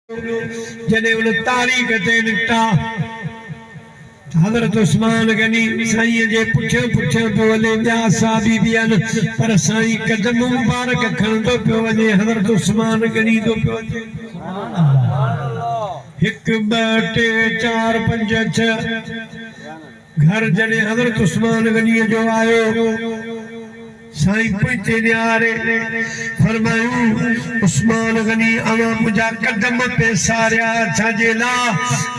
जने उन तारीख ते निकता हज़रत उस्मान गनी साईं जे पुठियां पुठियां पियो वञे ॿिया साहबी बि आहिनि पर साईं कदम मुबारक खणंदो पियो वञे हज़रत उस्मान गनी तो पियो वञे हिकु ॿ टे चार पंज छह घर जने हज़रत उस्मान गनी जो आयो साईं पहुंचे न्यारे फरमायूं उस्मान गनी अवा मुझा कदम पे सारिया छाजे ला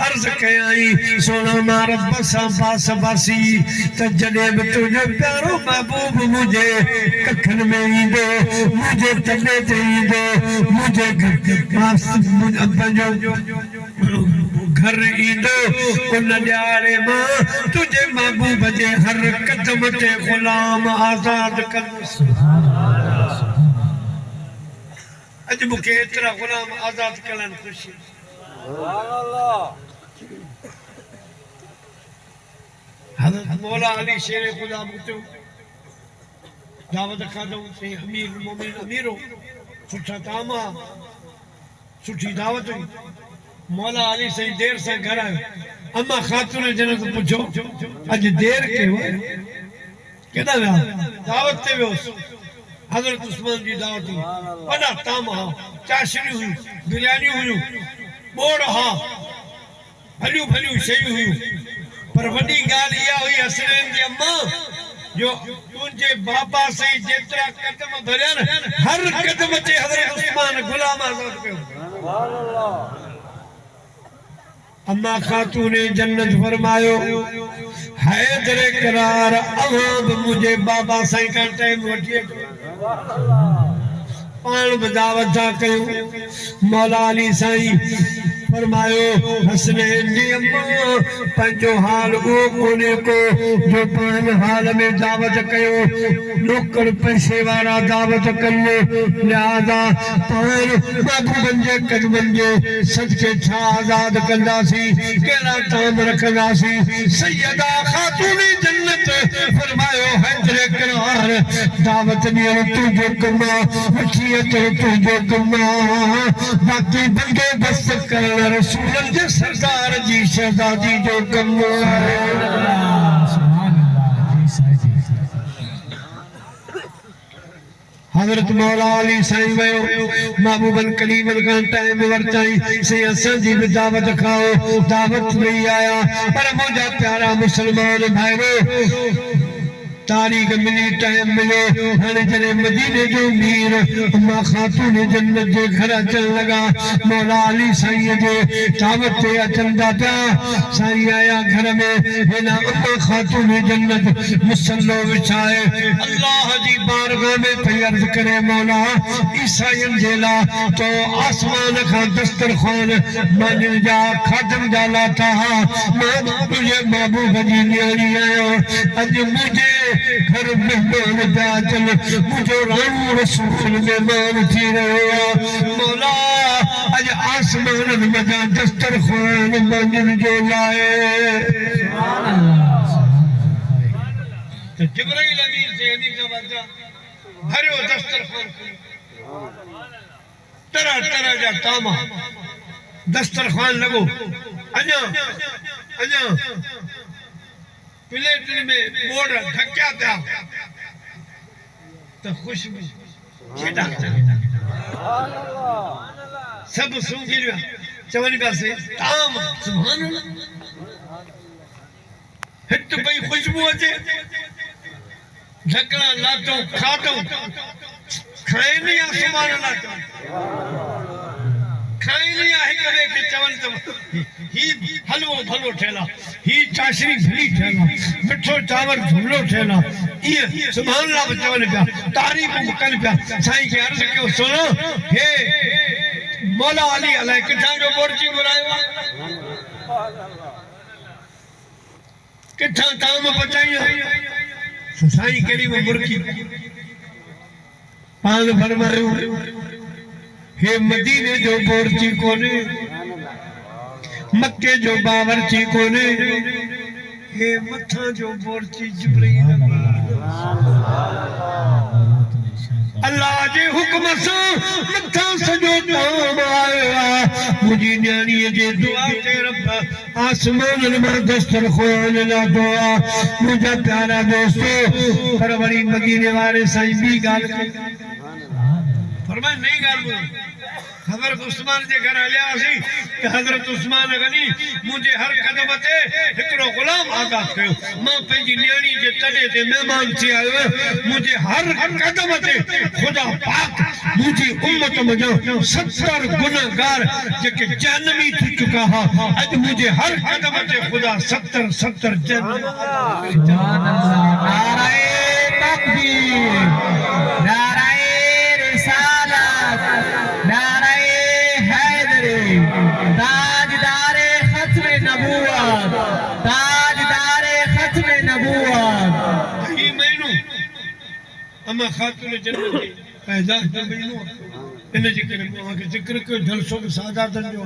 अर्ज कयाई सोना मां रब सां पास बासी त जने बि तुझो प्यारो महबूब मुझे कखन में ईंदो मुझे तने ते ईंदो मुझे पास पंहिंजो घर ईंदो उन ॾियारे मां तुझे महबूब जे हर कदम ते गुलाम आज़ाद कर अज मुखे एतरा गुलाम आजाद करण खुशी हज़रत मौला अली शेर खुदा मुतो दावत खादो से अमीर मोमिन अमीरो सुठा तामा सुठी दावत मौला अली से देर से घर आयो अम्मा खातून जन्नत पूछो अज देर के केदा वा दावत ते वियोस हज़रत उस्मान जी दावत वॾा ताम हा चाशनी हुई बिरयानी हुई बोड़ हा भलियूं भलियूं शयूं हुयूं पर वॾी ॻाल्हि इहा हुई हसनैन जी अम्मा जो तुंहिंजे बाबा से जेतिरा कदम भरिया न हर कदम ते हज़रत उस्मान गुलाम आज़ाद कयो अम्मा खातून जन्नत फरमायो हैदर करार अब मुझे बाबा साईं का टाइम वठी पान बदावत था कयो मौला अली साईं फरमायो हसनैन जी अम्मा पंजो हाल वो कोने को जो पान हाल में दावत कयो नौकर पैसे वाला दावत कयो लिहाजा पान बाबू बंजे कद बंजे सदके छा आजाद कंदासी केला ताम रखंदासी सैयदा खातून जन्नत फरमायो हैदर करार दावत ॾियण तुंहिंजो कमा वठियत तुंहिंजो कमा बाक़ी बंदोबस्त करण रसूलन जे सरदार जी शहजादी जो कम हज़रत मौला अली साईं वयो महबूबन कलीमन का टाइम वरताई से असन जी भी दावत खाओ दावत नहीं आया पर मुझा प्यारा मुसलमान भाईरो तारीख मिली टाइम मिलो हाने जने मदीने जो मीर अम्मा खातून जन्नत जे घर अचन लगा मौला अली साईं जे दावत ते अचन पिया साईं आया घर में हेना अम्मा खातून जन्नत मुसल्लो विछाए अल्लाह जी बारगाह में पई अर्ज करे मौला ईसाईन जे ला तो आसमान का दस्तरखान मन जा खादम जा लाता मैं तुझे महबूब जी न्याणी आयो अज मुझे घर मेहमान पिया चल मुझो राम रसूल मेहमान थी रहो मौला अज आसमान मजा दस्तरखान मंजिल जो लाए जिब्राइल अमीर से अमीर का बच्चा भरियो दस्तरखान तरह तरह जा तामा दस्तरखान लगो अजा अजा प्लेट में बोर्ड ढक्या पिया तो खुशबू छेड़ा सब सूंघी लिया चवन पिया से ताम सुभान अल्लाह हित पई खुशबू अचे ढकना लातो खातो खाए नहीं सुभान अल्लाह खाई नहीं है कदे के चवन तो ही हलवो भलो ठेला ही चाशनी भली ठेला मिठो चावल भलो ठेला ये सुभान अल्लाह चवन पिया तारीफ कन पिया साईं के अर्ज कयो सुनो हे मौला अली अलाए किथां जो बोरची घुरायो किथां ताम पचाई साईं केड़ी में मुर्गी पान फरमायो हे मदीने जो बोरची कोने मक्के जो बावरची कोने हे मथा जो बोरची जिब्राइल अल्लाह जे हुक्म से मथा सजो ताम आया मुझी न्याणी जे दुआ ते रब आसमान में दस्तरखान ला दुआ मुझा प्यारा दोस्तों पर बड़ी मदीने वाले साईं भी गाल फरमाए नहीं गाल बोल हजरत उस्मान जे घर हलिया सी कि हजरत उस्मान गनी मुझे हर कदम ते एकड़ो गुलाम आगा कयो मां पेजी न्याणी जे तडे ते मेहमान थी आयो मुझे हर कदम ते खुदा पाक मुझी उम्मत मजो 70 गुनाहगार जेके जहन्नमी थी चुका हा आज मुझे हर कदम ते खुदा 70 जन्नत सुभान अल्लाह नाराए तकबीर नाराए रिसालत नाराए ताजदारे खत्म नबूवत ताजदारे खत्म नबूवत ये महीनो अमा खातून जन्नत पैदा जो महीनो इन जे करे मां के जिक्र को जलसो सादातन जो